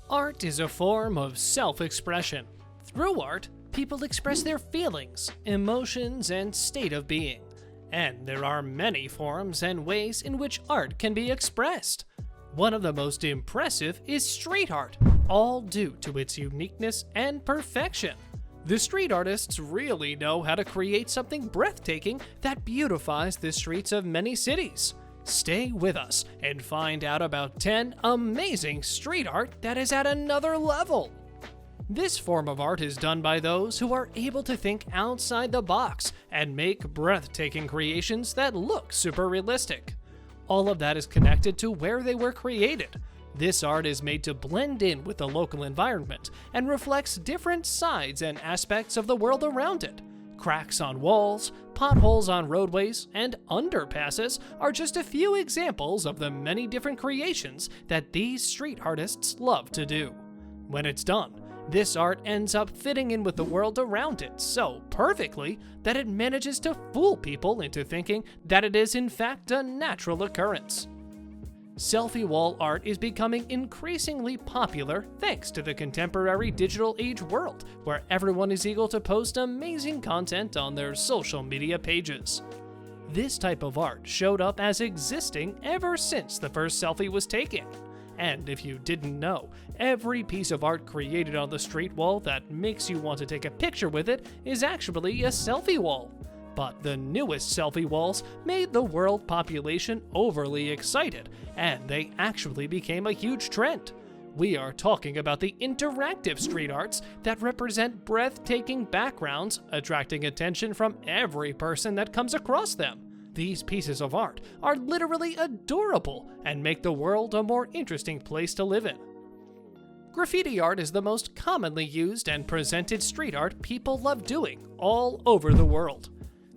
Art is a form of self-expression. Through art, people express their feelings, emotions, and state of being. And there are many forms and ways in which art can be expressed. One of the most impressive is street art, all due to its uniqueness and perfection. The street artists really know how to create something breathtaking that beautifies the streets of many cities. Stay with us and find out about 10 amazing street art that is at another level. This form of art is done by those who are able to think outside the box and make breathtaking creations that look super realistic. All of that is connected to where they were created. This art is made to blend in with the local environment and reflects different sides and aspects of the world around it. Cracks on walls, potholes on roadways, and underpasses are just a few examples of the many different creations that these street artists love to do. When it's done, this art ends up fitting in with the world around it so perfectly that it manages to fool people into thinking that it is in fact a natural occurrence. Selfie wall art is becoming increasingly popular thanks to the contemporary digital age world, where everyone is eager to post amazing content on their social media pages. This type of art showed up as existing ever since the first selfie was taken. And if you didn't know, every piece of art created on the street wall that makes you want to take a picture with it is actually a selfie wall. But the newest selfie walls made the world population overly excited, and they actually became a huge trend. We are talking about the interactive street arts that represent breathtaking backgrounds, attracting attention from every person that comes across them. These pieces of art are literally adorable and make the world a more interesting place to live in. Graffiti art is the most commonly used and presented street art people love doing all over the world.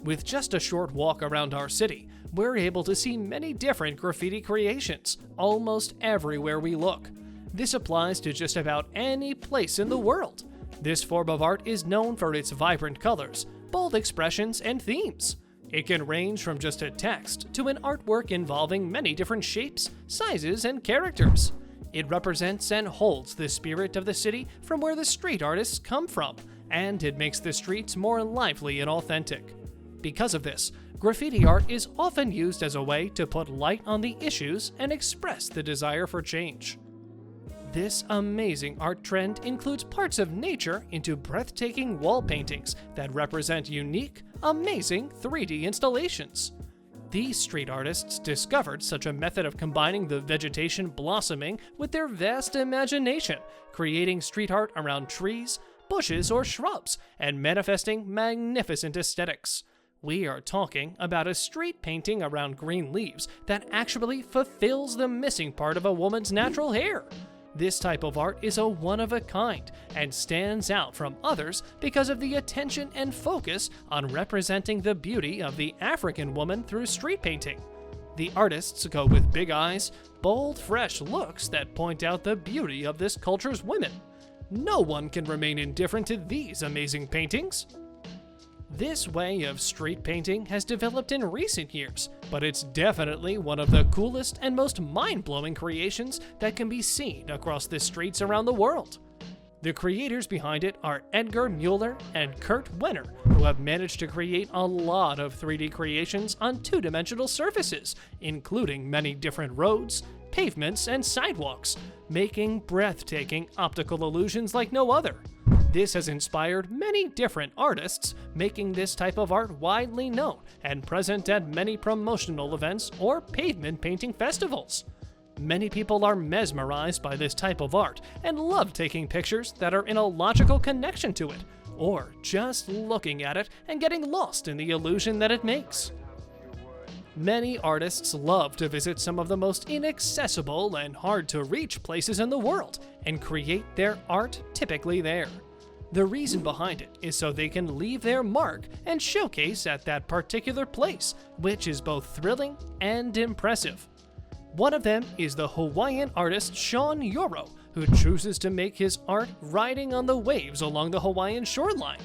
With just a short walk around our city, we're able to see many different graffiti creations almost everywhere we look. This applies to just about any place in the world. This form of art is known for its vibrant colors, bold expressions, and themes. It can range from just a text to an artwork involving many different shapes, sizes, and characters. It represents and holds the spirit of the city from where the street artists come from, and it makes the streets more lively and authentic. Because of this, graffiti art is often used as a way to put light on the issues and express the desire for change. This amazing art trend includes parts of nature into breathtaking wall paintings that represent unique, amazing 3D installations. These street artists discovered such a method of combining the vegetation blossoming with their vast imagination, creating street art around trees, bushes, or shrubs, and manifesting magnificent aesthetics. We are talking about a street painting around green leaves that actually fulfills the missing part of a woman's natural hair. This type of art is a one-of-a-kind and stands out from others because of the attention and focus on representing the beauty of the African woman through street painting. The artists go with big eyes, bold, fresh looks that point out the beauty of this culture's women. No one can remain indifferent to these amazing paintings. This way of street painting has developed in recent years, but it's definitely one of the coolest and most mind-blowing creations that can be seen across the streets around the world. The creators behind it are Edgar Mueller and Kurt Wenner, who have managed to create a lot of 3D creations on two-dimensional surfaces, including many different roads, pavements, and sidewalks, making breathtaking optical illusions like no other. This has inspired many different artists, making this type of art widely known and present at many promotional events or pavement painting festivals. Many people are mesmerized by this type of art and love taking pictures that are in a logical connection to it, or just looking at it and getting lost in the illusion that it makes. Many artists love to visit some of the most inaccessible and hard-to-reach places in the world and create their art typically there. The reason behind it is so they can leave their mark and showcase at that particular place, which is both thrilling and impressive. One of them is the Hawaiian artist Sean Yoro, who chooses to make his art riding on the waves along the Hawaiian shoreline.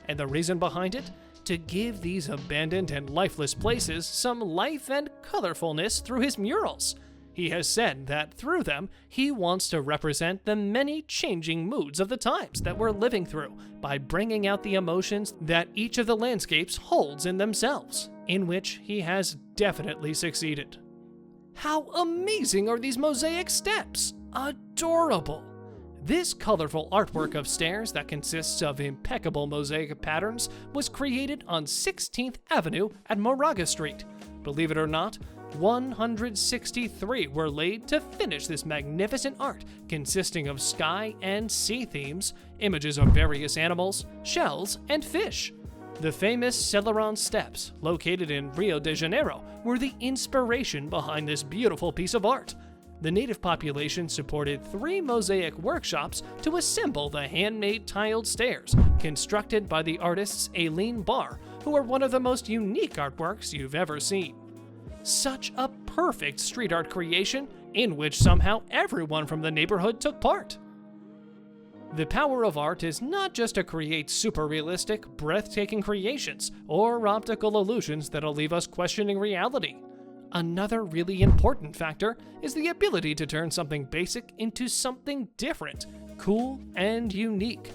And the reason behind it? To give these abandoned and lifeless places some life and colorfulness through his murals. He has said that through them, he wants to represent the many changing moods of the times that we're living through by bringing out the emotions that each of the landscapes holds in themselves, in which he has definitely succeeded. How amazing are these mosaic steps! Adorable! This colorful artwork of stairs that consists of impeccable mosaic patterns was created on 16th Avenue at Moraga Street. Believe it or not, 163 were laid to finish this magnificent art consisting of sky and sea themes, images of various animals, shells, and fish. The famous Celeron Steps, located in Rio de Janeiro, were the inspiration behind this beautiful piece of art. The native population supported 3 mosaic workshops to assemble the handmade tiled stairs, constructed by the artists Aileen Barr, who are one of the most unique artworks you've ever seen. Such a perfect street art creation in which somehow everyone from the neighborhood took part. The power of art is not just to create super realistic, breathtaking creations or optical illusions that'll leave us questioning reality. Another really important factor is the ability to turn something basic into something different, cool, and unique.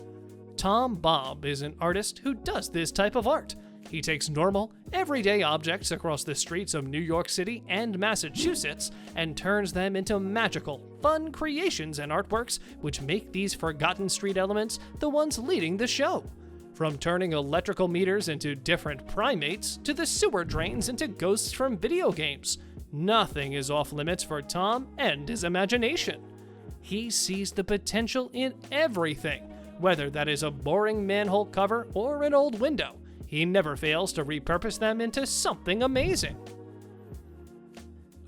Tom Bob is an artist who does this type of art. He takes normal, everyday objects across the streets of New York City and Massachusetts and turns them into magical, fun creations and artworks which make these forgotten street elements the ones leading the show. From turning electrical meters into different primates to the sewer drains into ghosts from video games, nothing is off limits for Tom and his imagination. He sees the potential in everything, whether that is a boring manhole cover or an old window. He never fails to repurpose them into something amazing.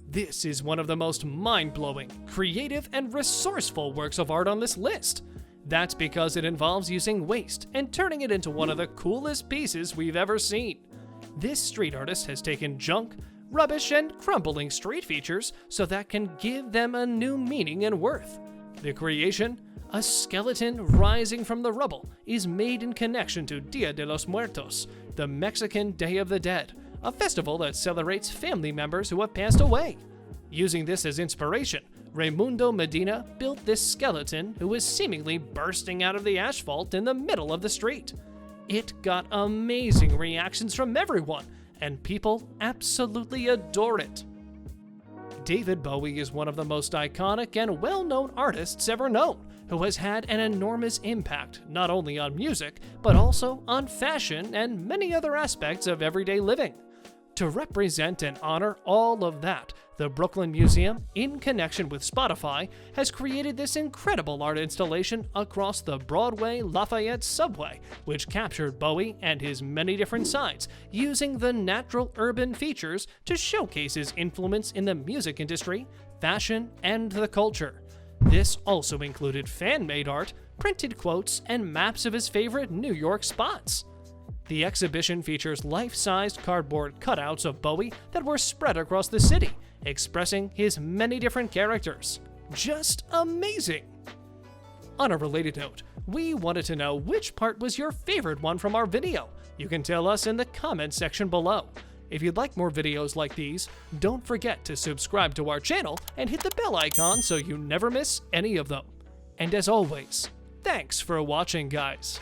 This is one of the most mind-blowing, creative, and resourceful works of art on this list. That's because it involves using waste and turning it into one of the coolest pieces we've ever seen. This street artist has taken junk, rubbish, and crumbling street features so that can give them a new meaning and worth. The creation, a skeleton rising from the rubble, is made in connection to Dia de los Muertos, the Mexican Day of the Dead, a festival that celebrates family members who have passed away. Using this as inspiration, Raimundo Medina built this skeleton who is seemingly bursting out of the asphalt in the middle of the street. It got amazing reactions from everyone, and people absolutely adore it. David Bowie is one of the most iconic and well-known artists ever known, who has had an enormous impact not only on music, but also on fashion and many other aspects of everyday living. To represent and honor all of that, the Brooklyn Museum, in connection with Spotify, has created this incredible art installation across the Broadway Lafayette subway, which captured Bowie and his many different sides, using the natural urban features to showcase his influence in the music industry, fashion, and the culture. This also included fan-made art, printed quotes, and maps of his favorite New York spots. The exhibition features life-sized cardboard cutouts of Bowie that were spread across the city, expressing his many different characters. Just amazing! On a related note, we wanted to know which part was your favorite one from our video. You can tell us in the comments section below. If you'd like more videos like these, don't forget to subscribe to our channel and hit the bell icon so you never miss any of them. And as always, thanks for watching, guys.